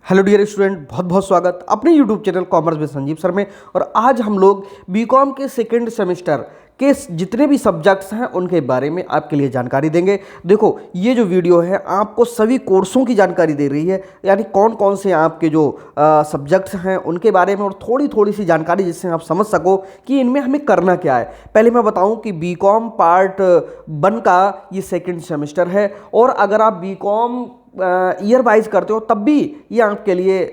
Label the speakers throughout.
Speaker 1: Hello dear student, बहुत बहुत स्वागत अपने YouTube channel commerce with Sanjeev sir में। और आज हम लोग बीकॉम के सेकेंड सेमेस्टर के जितने भी सब्जेक्ट्स हैं उनके बारे में आपके लिए जानकारी देंगे। देखो, ये जो वीडियो है आपको सभी कोर्सों की जानकारी दे रही है, यानी कौन कौन से आपके जो सब्जेक्ट्स हैं उनके बारे में और थोड़ी थोड़ी सी जानकारी जिससे आप समझ सको कि इनमें हमें करना क्या है। पहले मैं बताऊं कि बीकॉम पार्ट 1 का ये सेकेंड सेमेस्टर है, और अगर आप बीकॉम ईयर वाइज करते हो तब भी ये आपके लिए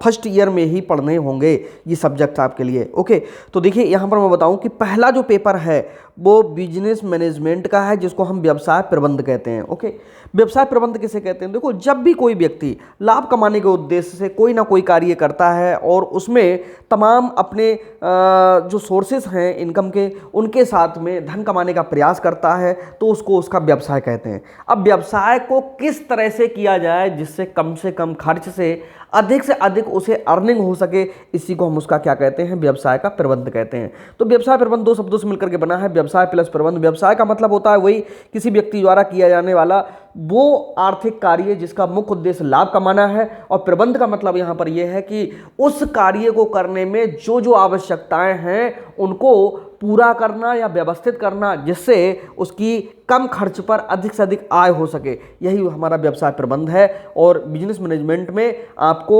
Speaker 1: फर्स्ट ईयर में ही पढ़ने होंगे ये सब्जेक्ट आपके लिए। ओके, तो देखिए यहाँ पर मैं बताऊं कि पहला जो पेपर है वो बिजनेस मैनेजमेंट का है, जिसको हम व्यवसाय प्रबंध कहते हैं। ओके, व्यवसाय प्रबंध किसे कहते हैं? देखो, जब भी कोई व्यक्ति लाभ कमाने के उद्देश्य से कोई ना कोई कार्य करता है और उसमें तमाम अपने जो सोर्सेस हैं इनकम के, उनके साथ में धन कमाने का प्रयास करता है, तो उसको उसका व्यवसाय कहते हैं। अब व्यवसाय को किस तरह से किया जाए जिससे कम खर्च से अधिक उसे अर्निंग हो सके, इसी को हम उसका क्या कहते हैं? व्यवसाय का प्रबंध कहते हैं। तो व्यवसाय प्रबंध दो शब्दों से मिलकर के बना है, व्यवसाय प्लस प्रबंध। व्यवसाय का मतलब होता है वही किसी व्यक्ति द्वारा किया जाने वाला वो आर्थिक कार्य जिसका मुख्य उद्देश्य लाभ कमाना है, और प्रबंध का मतलब यहां पर यह है कि उस कार्य को करने में जो जो आवश्यकताएं हैं उनको पूरा करना या व्यवस्थित करना, जिससे उसकी कम खर्च पर अधिक से अधिक आय हो सके, यही हमारा व्यवसाय प्रबंध है। और बिजनेस मैनेजमेंट में आपको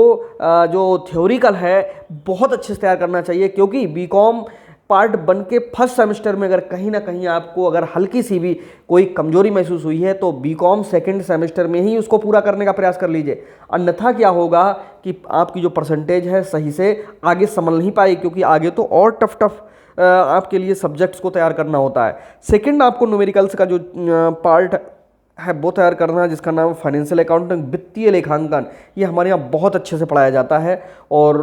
Speaker 1: जो थ्योरिकल है बहुत अच्छे से तैयार करना चाहिए, क्योंकि बीकॉम पार्ट 1 के फर्स्ट सेमेस्टर में अगर कहीं ना कहीं आपको अगर हल्की सी भी कोई कमजोरी महसूस हुई है तो बीकॉम सेकंड सेमेस्टर में ही उसको पूरा करने का प्रयास कर लीजिए। अन्यथा क्या होगा कि आपकी जो परसेंटेज है सही से आगे संभल नहीं पाई, क्योंकि आगे तो और टफ आपके लिए सब्जेक्ट्स को तैयार करना होता है। सेकंड, आपको न्यूमेरिकल्स का जो पार्ट है वो तैयार करना है, जिसका नाम फाइनेंशियल अकाउंटिंग, वित्तीय लेखांकन। ये हमारे यहाँ बहुत अच्छे से पढ़ाया जाता है, और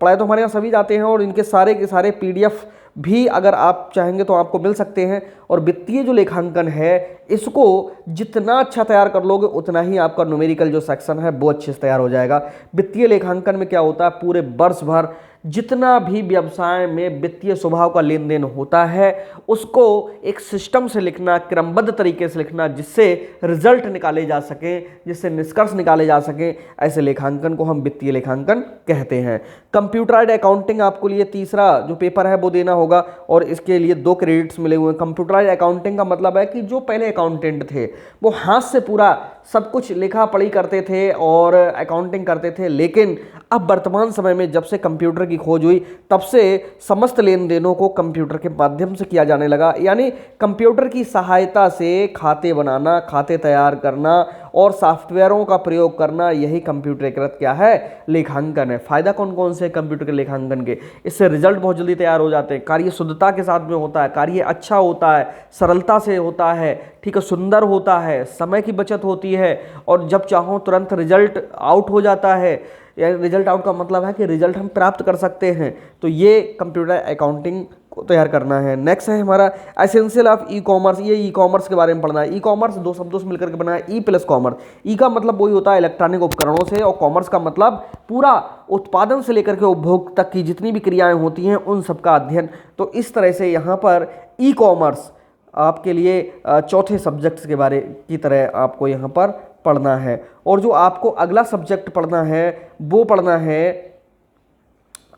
Speaker 1: पढ़ाए तो हमारे यहाँ सभी जाते हैं, और इनके सारे के सारे PDF भी अगर आप चाहेंगे तो आपको मिल सकते हैं। और वित्तीय जो लेखांकन है इसको जितना अच्छा तैयार कर लोगे उतना ही आपका न्यूमेरिकल जो सेक्शन है वो अच्छे से तैयार हो जाएगा। वित्तीय लेखांकन में क्या होता है, पूरे वर्ष भर जितना भी व्यवसाय में वित्तीय स्वभाव का लेन देन होता है उसको एक सिस्टम से लिखना, क्रमबद्ध तरीके से लिखना, जिससे रिजल्ट निकाले जा सके, जिससे निष्कर्ष निकाले जा सके, ऐसे लेखांकन को हम वित्तीय लेखांकन कहते हैं। कंप्यूटराइज्ड अकाउंटिंग आपको लिए तीसरा जो पेपर है वो देना होगा, और इसके लिए 2 क्रेडिट्स मिले हुए हैं। कंप्यूटराइज्ड अकाउंटिंग का मतलब है कि जो पहले अकाउंटेंट थे वो हाथ से पूरा सब कुछ लिखा पढ़ी करते थे और अकाउंटिंग करते थे, लेकिन अब वर्तमान समय में जब से कंप्यूटर की खोज हुई तब से समस्त लेन देनों को कंप्यूटर के माध्यम से किया जाने लगा। यानी कंप्यूटर की सहायता से खाते बनाना, खाते तैयार करना और सॉफ्टवेयरों का प्रयोग करना, यही कंप्यूटरीकृत क्या है? लेखांकन है। फायदा कौन कौन से कंप्यूटर के लेखांकन के? इससे रिजल्ट बहुत जल्दी तैयार हो जाते हैं, कार्य शुद्धता के साथ में होता है, कार्य अच्छा होता है, सरलता से होता है, ठीक है, सुंदर होता है, समय की बचत होती है, और जब चाहो तुरंत रिजल्ट आउट हो जाता है। रिजल्ट आउट का मतलब है कि रिजल्ट हम प्राप्त कर सकते हैं। तो ये कंप्यूटर अकाउंटिंग को तैयार करना है। नेक्स्ट है हमारा एसेंशियल ऑफ ई कॉमर्स। ये ई कॉमर्स के बारे में पढ़ना है। ई कॉमर्स 2 शब्दों से मिलकर के बना है, ई प्लस कॉमर्स। ई का मतलब वही होता है इलेक्ट्रॉनिक उपकरणों से, और कॉमर्स का मतलब पूरा उत्पादन से लेकर के उपभोग तक की जितनी भी क्रियाएं होती हैं उन सबका अध्ययन। तो इस तरह से यहाँ पर ई कॉमर्स आपके लिए चौथे सब्जेक्ट्स के बारे की तरह आपको यहाँ पर पढ़ना है। और जो आपको अगला सब्जेक्ट पढ़ना है वो पढ़ना है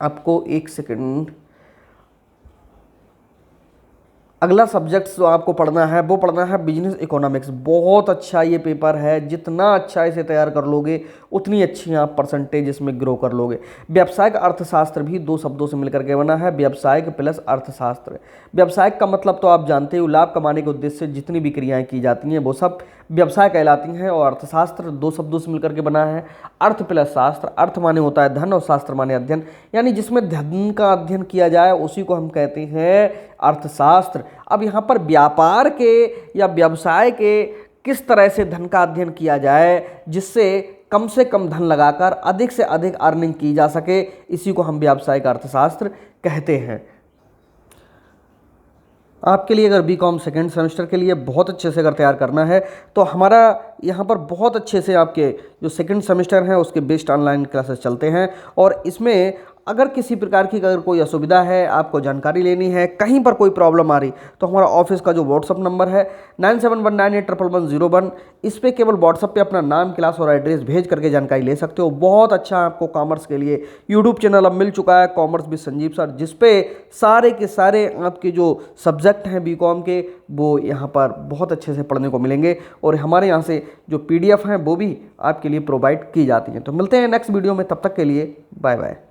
Speaker 1: आपको, एक सेकंड, अगला सब्जेक्ट जो आपको पढ़ना है वो पढ़ना है बिजनेस इकोनॉमिक्स। बहुत अच्छा ये पेपर है, जितना अच्छा इसे तैयार कर लोगे उतनी अच्छी आप परसेंटेज इसमें ग्रो कर लोगे। व्यावसायिक अर्थशास्त्र भी 2 शब्दों से मिलकर के बना है, व्यावसायिक प्लस अर्थशास्त्र। व्यावसायिक का मतलब तो आप जानते हो, लाभ कमाने के उद्देश्य से जितनी भी क्रियाएं की जाती हैं वो सब व्यवसाय कहलाती हैं। और अर्थशास्त्र 2 शब्दों से मिलकर के बना है, अर्थ प्लस शास्त्र। अर्थ माने होता है धन और शास्त्र माने अध्ययन, यानी जिसमें धन का अध्ययन किया जाए उसी को हम कहते हैं अर्थशास्त्र। अब यहाँ पर व्यापार के या व्यवसाय के किस तरह से धन का अध्ययन किया जाए जिससे कम से कम धन लगाकर अधिक से अधिक अर्निंग की जा सके, इसी को हम व्यावसायिक अर्थशास्त्र कहते हैं। आपके लिए अगर बीकॉम सेकेंड सेमेस्टर के लिए बहुत अच्छे से अगर तैयार करना है तो हमारा यहाँ पर बहुत अच्छे से आपके जो सेकेंड सेमेस्टर हैं उसके बेस्ड ऑनलाइन क्लासेस चलते हैं, और इसमें अगर किसी प्रकार की अगर कोई असुविधा है, आपको जानकारी लेनी है, कहीं पर कोई प्रॉब्लम आ रही, तो हमारा ऑफिस का जो व्हाट्सअप नंबर है 9719811101, इस पर केवल व्हाट्सअप पे अपना नाम, क्लास और एड्रेस भेज करके जानकारी ले सकते हो। बहुत अच्छा आपको कॉमर्स के लिए यूट्यूब चैनल अब मिल चुका है, कॉमर्स विद संजीव सर, जिसपे सारे के सारे आपके जो सब्जेक्ट हैं बीकॉम के वो यहाँ पर बहुत अच्छे से पढ़ने को मिलेंगे, और हमारे यहाँ से जो PDF हैं वो भी आपके लिए प्रोवाइड की जाती हैं। तो मिलते हैं नेक्स्ट वीडियो में, तब तक के लिए बाय बाय।